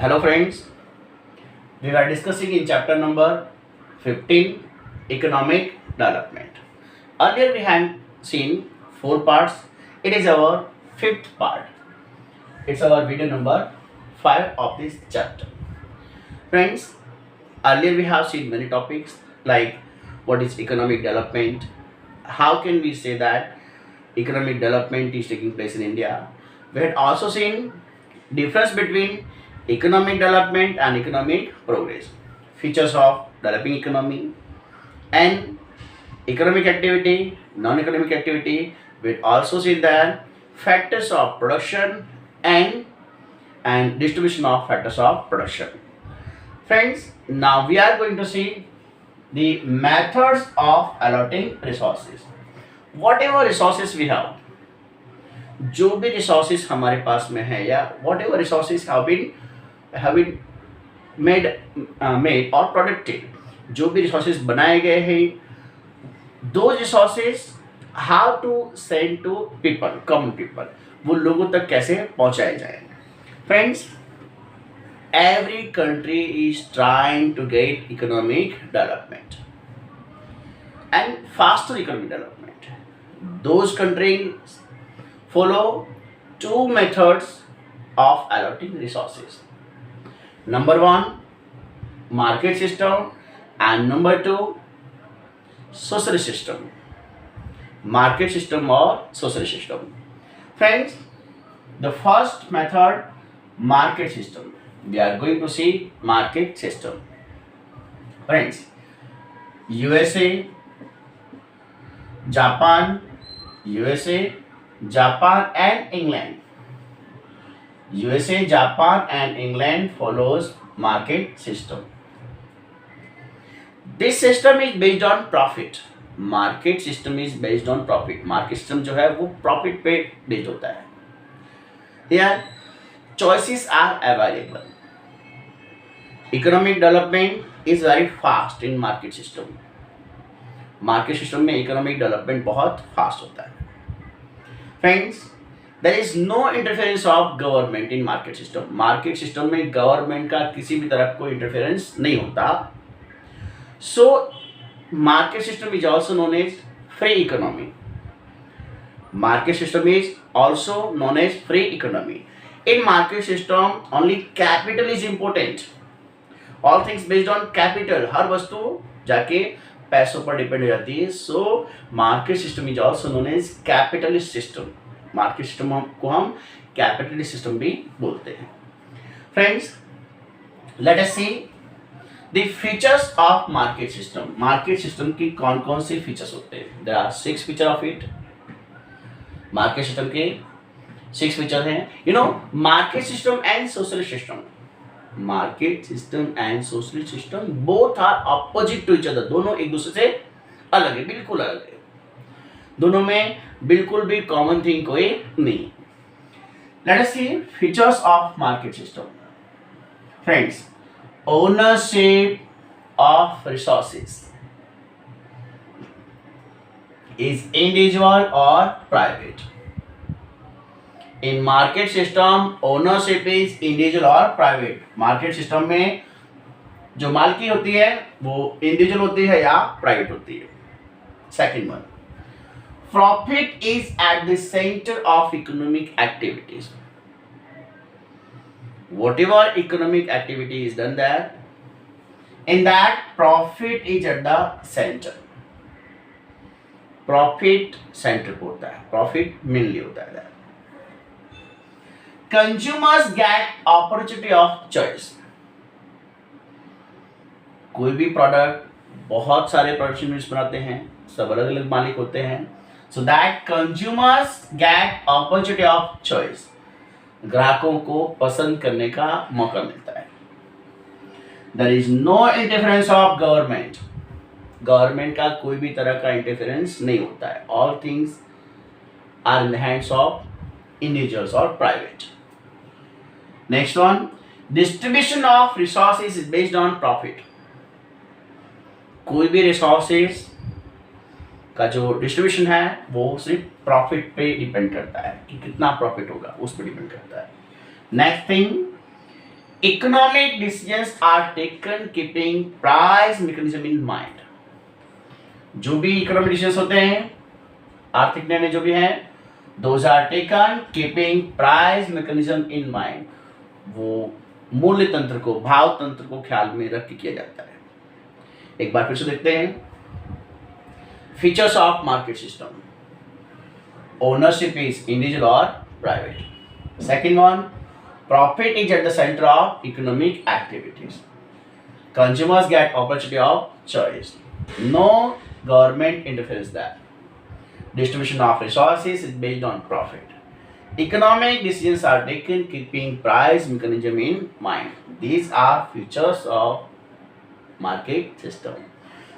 Hello friends, we were discussing in chapter number 15 economic development. Earlier we had seen 4 parts. It is our fifth part. It's our video number 5 of this chapter. Friends, earlier we have seen many topics like what is economic development, how can we say that economic development is taking place in India. We had also seen difference between economic development and economic progress, features of developing economy and economic activity, non-economic activity. We also see that factors of production and distribution of factors of production. Friends, now we are going to see the methods of allotting resources. Whatever resources we have, जो भी resources हमारे पास में है या whatever resources have been made और produced, जो भी resources बनाए गए हैं, दो resources how to send to people, common people, वो लोगों तक कैसे पहुंचाए जाए. Friends, every country is trying to get economic development and faster economic development. Those countries follow two methods of allotting resources. Number one, market system, and number two, socialist system. Market system or socialist system. Friends, the first method, market system. We are going to see market system. Friends, USA, Japan and England. USA, Japan and England follows market system. This system is based on profit. Market system is based on profit. Market system जो है वो profit पे based होता है. Here, choices are available. Economic development is very fast in market system. Market system में economic development बहुत fast होता है. Friends, there is no interference of government in market system. Market system में government का किसी भी तरह कोई interference नहीं होता. So, market system is also known as free economy. Market system is also known as free economy. In market system, only capital is important. All things based on capital. हर वस्तु जाके पैसों पर डिपेंड हो जाती है. So market system is also known as capitalist system. Market system को हम capitalist system भी बोलते हैं. Friends, let us see the features of market system. Market system की कौन कौन से फीचर्स होते हैं? There are 6 feature of it. Market system के 6 फीचर हैं. Market system and socialist system. Market system and socialist system both are opposite to each other. दोनों एक दूसरे से अलग है, बिल्कुल अलग है. दोनों में बिल्कुल भी कॉमन थिंग कोई नहीं. Let us see features of market system. Friends, ownership of resources is individual और private. In market system ownership is individual और प्राइवेट. मार्केट सिस्टम में जो मालकी होती है वो इंडिविजुअल होती है या प्राइवेट होती है. Second one, profit is at the centre of economic activities. whatever economic activity is done there, in that profit is at the center. Profit centre पर होता है, प्रॉफिट मेनली होता है. Consumers get opportunity of choice. कोई भी product, बहुत सारे products बनाते हैं, सब अलग अलग मालिक होते हैं. So that consumers get opportunity of choice. ग्राहकों को पसंद करने का मौका मिलता है. There is no interference of government. Government का कोई भी तरह का इंटरफेरेंस नहीं होता है. All things are in the hands of individuals और private. Next one, distribution of resources is based on profit. कोई भी रिसोर्सेज का जो डिस्ट्रीब्यूशन है वो सिर्फ प्रॉफिट पे डिपेंड करता है कि कितना प्रॉफिट होगा, उस पर डिपेंड करता है. Next thing, Economic decisions are taken keeping price mechanism in mind. जो भी इकोनॉमिक डिसीजंस होते हैं, आर्थिक निर्णय जो भी हैं, those are taken keeping price mechanism in mind. वो मूल्य तंत्र को, भाव तंत्र को ख्याल में रख के किया जाता है. एक बार फिर से देखते हैं. Features of market system. Ownership is individual और private. Second one, profit is at the center of economic activities. Consumers get opportunity of choice. No government interferes there. Distribution of resources is based on profit. Economic decisions are taken keeping price mechanism in mind. These are features of market system.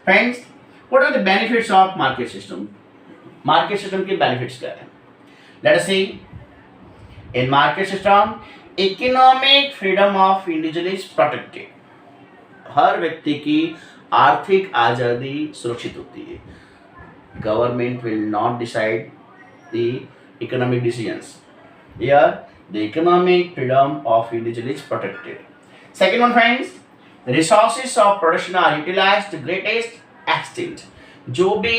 Friends, what are the benefits of market system? Market system के benefits क्या है? Let us see. In market system, economic freedom of individual is protected. हर व्यक्ति की आर्थिक आज़ादी सुरक्षित होती है. Government will not decide the economic decisions. Here the economic freedom of individual is protected. Second one friends, resources of production are utilised to greatest extent. जो भी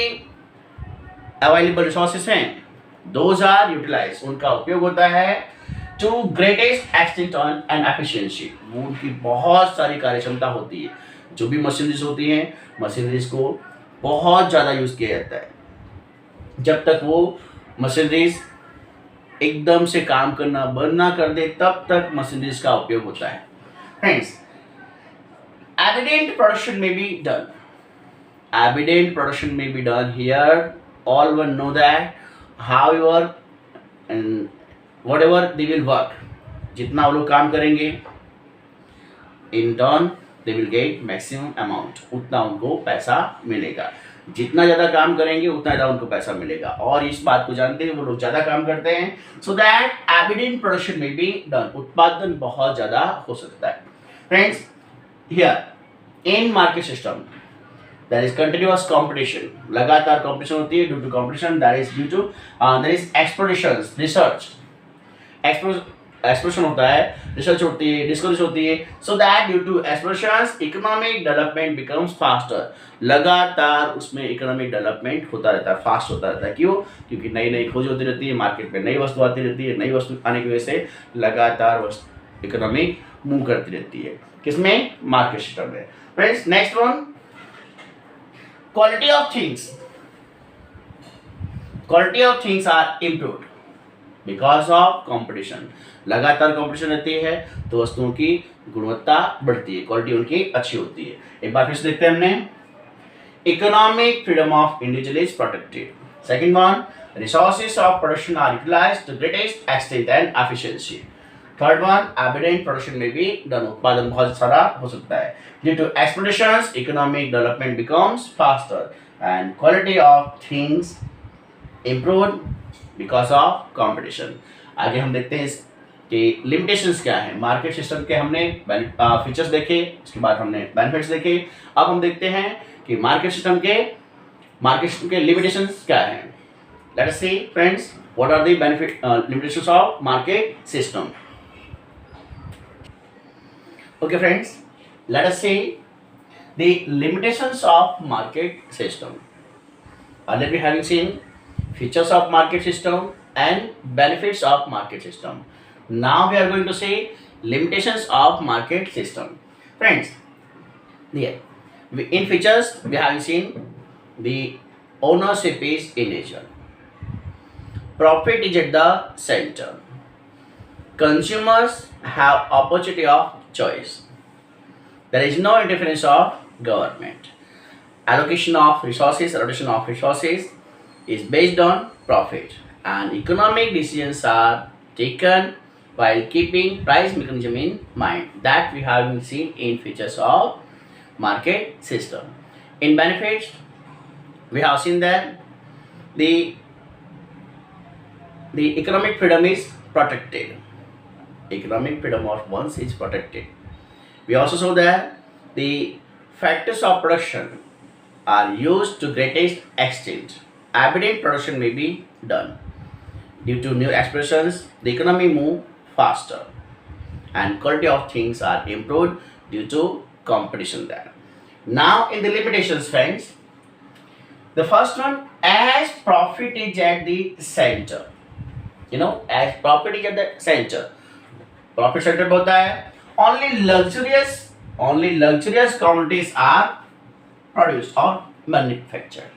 अवेलेबल रिसोर्सेज हैं, दोज आर यूटिलाइज, उनका उपयोग होता है to greatest extent on and efficiency. उनकी बहुत सारी कार्यक्षमता होती है. जो भी मशीनरीज होती हैं, मशीनरीज को बहुत ज़्यादा यूज़ किया जाता है. जब तक वो मशीनरीज एकदम से काम करना बंद ना कर दे, तब तक मशीनरीज का उपयोग होता है. फ्रेंड्स, एविडेंट प्रोडक्शन में बी डन. एविडेंट प्रोडक्शन में be done. Here all one know that however and whatever they will work, जितना वो लोग काम करेंगे, in turn they will get maximum amount, उतना उनको पैसा मिलेगा. जितना ज़्यादा काम करेंगे उतना ज़्यादा उनको पैसा मिलेगा. और इस बात को जानते हैं वो लोग ज़्यादा काम करते हैं, so that evident production may be done. उत्पादन बहुत ज़्यादा हो सकता है. Friends, here in market system there is continuous competition. लगातार competition होती है. Due to competition, there is explorations, research. Exploration होता है, रिसर्च होती है, डिस्कवरीज होती है. So that due to explorations economic development becomes faster. लगातार उसमें इकोनॉमिक डेवलपमेंट होता रहता है, फास्ट होता रहता है. क्यों? क्योंकि नई नई खोज होती रहती है, मार्केट में नई वस्तु आती रहती है. नई वस्तु आने की वजह से लगातार इकोनॉमी मूव करती रहती है. किसमें? मार्केट सिस्टम में. Friends, next one, quality of things. Quality of things are improved because of competition. लगातार कॉम्पिटिशन रहती है तो वस्तुओं की गुणवत्ता बढ़ती है, क्वालिटी उनकी अच्छी होती है. एक बार फिर से देखते हैं हमने. Economic freedom of individual is protected. Second one, resources of production are utilised to greatest extent and efficiency. Third one, evident production में भी डन. उत्पादन बहुत सारा हो सकता है. Due to explorations economic development becomes faster and quality of things improved because of competition. आगे हम देखते हैं कि लिमिटेशंस क्या है. मार्केट सिस्टम के हमने फीचर्स देखे, उसके बाद हमने बेनिफिट्स देखे. अब हम देखते हैं कि मार्केट सिस्टम के लिमिटेशंस क्या हैं. Let us see friends, what are the benefit limitations of market system. Okay friends, let us see the limitations of market system. Earlier we having seen features of market system and benefits of market system. Now we are going to see limitations of market system. Friends, here in features we have seen the ownership is in nature. Profit is at the center. Consumers have opportunity of choice. There is no interference of government. Allocation of resources, rotation of resources is based on profit, and economic decisions are taken while keeping price mechanism in mind. That we have seen in features of market system. In benefits, we have seen that the economic freedom is protected. Economic freedom of ones is protected. We also saw that the factors of production are used to greatest extent. Evident production may be done. Due to new expressions, the economy move faster. and quality of things are improved due to competition there. Now in the limitations, friends, the first one, as profit is at the center, as profit is at the center, profit center होता है, only luxurious commodities are produced or manufactured.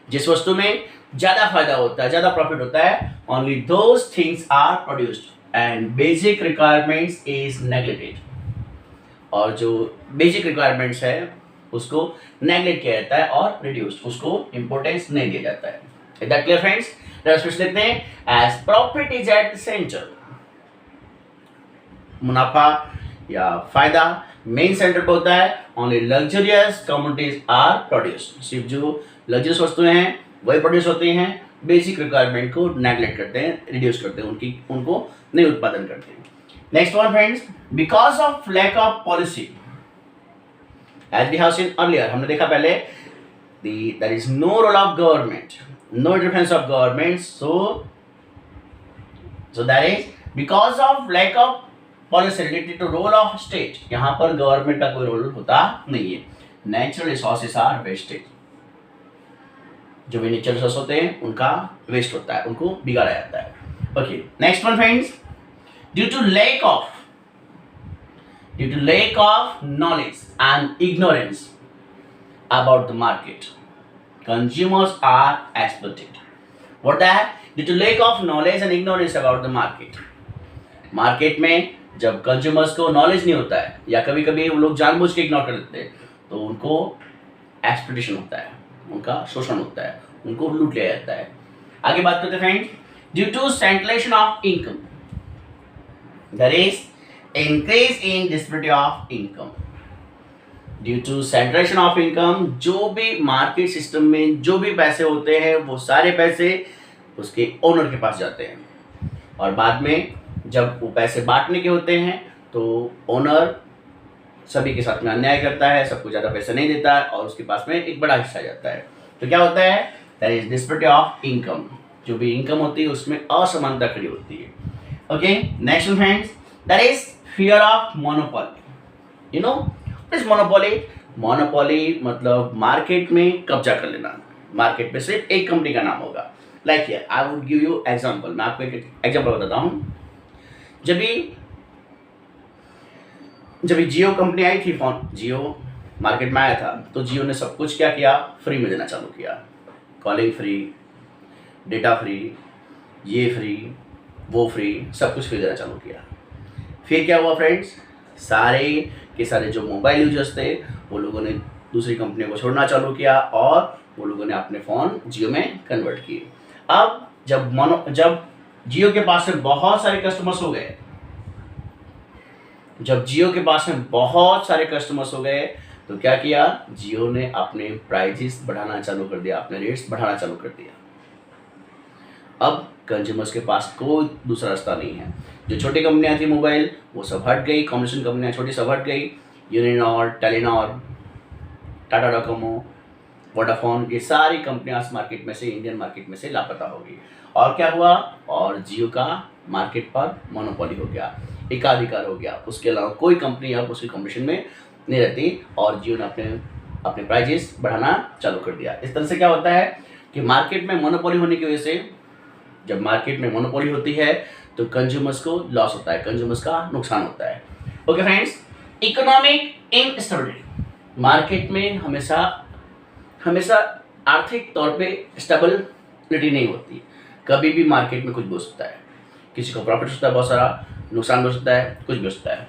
जिस वस्तु में ज्यादा फायदा होता है, ज्यादा प्रॉफिट होता है, only those things are produced and basic requirements is neglected. और जो बेसिक रिक्वायरमेंट्स है उसको नेग्लेक्ट किया जाता है और रिड्यूस्ड, उसको इंपॉर्टेंस नहीं दिया जाता है. Is that clear friends? फिर लिखते हैं as profit is at the centre, मुनाफा या फायदा मेन सेंटर पर होता है, only luxurious commodities are produced. सिर्फ जो लग्जरियस वस्तुएं हैं वही प्रोड्यूस होती हैं, बेसिक रिक्वायरमेंट को नेग्लेक्ट करते हैं, रिड्यूस करते हैं, उनको नहीं उत्पादन करते हैं. Next one friends, because of lack of policy, as we have seen earlier, हमने देखा पहले, there is no role of government, no interference of government, so that is because of lack of policy related to role of state. यहां पर government का कोई role होता नहीं है. नेचुरल रिसोर्सेस आर वेस्टेड, जो भी नेचुरल रिसोर्स होते हैं उनका वेस्ट होता है, उनको बिगाड़ा जाता है. Okay, next one friends, due to lack of knowledge and ignorance about the market, consumers are exploited. What that? Due to lack of knowledge and ignorance about the market. Market में जब consumers को knowledge नहीं होता है या कभी कभी वो लोग जानबूझ के इग्नोर कर देते हैं, तो उनको एक्सप्लॉइटेशन होता है, उनका शोषण होता है, उनको लूट लिया जाता है. आगे बात करते हैं friends, due to centralisation of income, there is increase in disparity of income. Due to centralisation of income, जो भी मार्केट सिस्टम में जो भी पैसे होते हैं वो सारे पैसे उसके ओनर के पास जाते हैं, और बाद में जब वो पैसे बांटने के होते हैं तो ओनर सभी के साथ में अन्याय करता है, सबको ज़्यादा पैसे नहीं देता है और उसके पास में एक बड़ा हिस्सा जाता है. तो क्या होता है? That is disparity of income. जो भी इनकम होती है उसमें असमानता खड़ी होती है. Okay, next friends, that is fear of monopoly. This monopoly मतलब मार्केट में कब्जा कर लेना. मार्केट में सिर्फ एक कंपनी का नाम होगा. Like here I would give you example. मैं आपको एक एग्जांपल बताता हूँ. जब भी जियो कंपनी आई थी, फोन जियो मार्केट में आया था, तो जियो ने सब कुछ क्या किया, फ्री में देना चालू किया. कॉलिंग फ्री, डेटा फ्री, ये फ्री, वो फ्री, सब कुछ फ्री देना चालू किया. फिर क्या हुआ फ्रेंड्स, सारे के सारे जो मोबाइल यूजर्स थे वो लोगों ने दूसरी कंपनियों को छोड़ना चालू किया और वो लोगों ने अपने फ़ोन जियो में कन्वर्ट किए. अब जब जियो के पास में बहुत सारे कस्टमर्स हो गए, तो क्या किया, जियो ने अपने प्राइजेस बढ़ाना चालू कर दिया, अपने रेट्स बढ़ाना चालू कर दिया. अब कंज्यूमर्स के पास कोई दूसरा रास्ता नहीं है. जो छोटी कंपनियां थी मोबाइल, वो सब हट गई, कॉम्पिटिशन कंपनियां छोटी सब हट गई. Uninor, Telenor, Tata Docomo, Vodafone, ये सारी कंपनियां इस मार्केट में से, इंडियन मार्केट में से लापता हो गई. और क्या हुआ, और जियो का मार्केट पर मोनोपोली हो गया, एकाधिकार हो गया. उसके अलावा कोई कंपनी अब उसकी कॉम्पिटिशन में नहीं रहती और जियो ने अपने प्राइजेस बढ़ाना चालू कर दिया. इस तरह से क्या होता है कि मार्केट में मोनोपोली होने की वजह से, जब मार्केट में मोनोपोली होती है तो कंज्यूमर्स को लॉस होता है, कंज्यूमर्स का नुकसान होता है. Okay friends, economic instability, market में हमेशा आर्थिक तौर पे स्टेबिलिटी नहीं होती. कभी भी मार्केट में कुछ भी हो सकता है, किसी को प्रॉफिट होता है, बहुत सारा नुकसान भी हो सकता है, कुछ भी हो सकता है.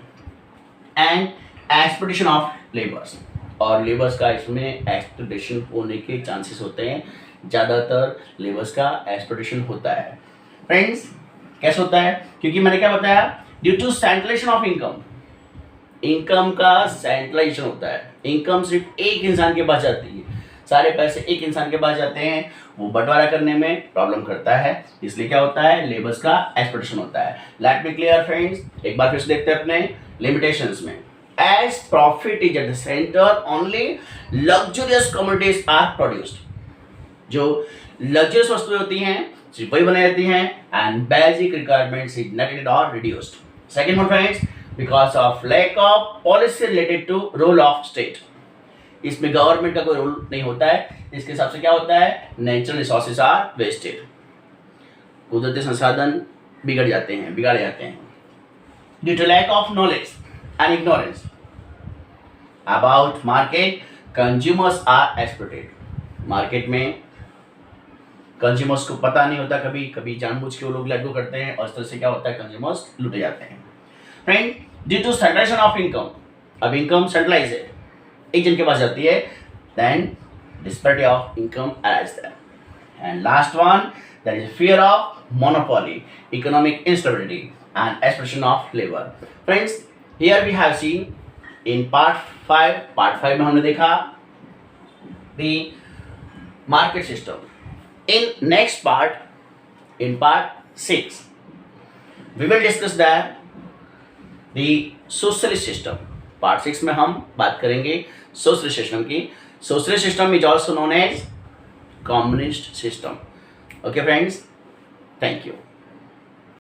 एंड एक्सप्लॉइटेशन ऑफ लेबर्स, और लेबर्स का इसमें एक्सप्लॉइटेशन होने के चांसेस होते हैं. ज़्यादातर लेबर्स का एक्सप्लॉइटेशन होता है. फ्रेंड्स, कैसे होता है? क्योंकि मैंने क्या बताया, due to centralisation of income का सेंट्रलाइजेशन होता है. इनकम सिर्फ एक इंसान के पास जाती है, सारे पैसे एक इंसान के पास जाते हैं, वो बंटवारा करने में प्रॉब्लम करता है. इसलिए क्या होता है, लेबर्स का एक्सप्लॉइटेशन होता है. लेट मी क्लियर फ्रेंड्स, एक बार फिर से देखते हैं अपने लिमिटेशंस में. As profit is at the centre, only luxurious commodities are produced. जो लग्जरियस वस्तुएं होती हैं सिर्फ वही बनाई जाती हैं, and basic requirements is neglected और reduced. Second one friends, because of lack of policy related to role of state. इसमें गवर्नमेंट का कोई रोल नहीं होता है, इसके हिसाब से क्या होता है, नेचुरल रिसोर्सेज आर वेस्टेड, कुदरती संसाधन बिगाड़े जाते हैं due to lack of knowledge and ignorance about market, consumers are exploited. Market में कंज्यूमर्स को पता नहीं होता, कभी कभी जानबूझ के वो लोग लागू करते हैं और इस तरह से क्या होता है, कंज्यूमर्स लूटे जाते हैं। Friend, due to centralisation of income, अब इनकम सेंट्रलाइज है, एक जन के पास जाती है, then disparity of income arise there. And last one, that is fear of monopoly, economic instability and exploitation of labour. Friends, here we have seen in part 5 में हमने देखा the market system. In next part, in part 6, we will discuss the socialist system. Part 6 में हम बात करेंगे socialist system की. Socialist system is also known as communist system. Okay friends, thank you.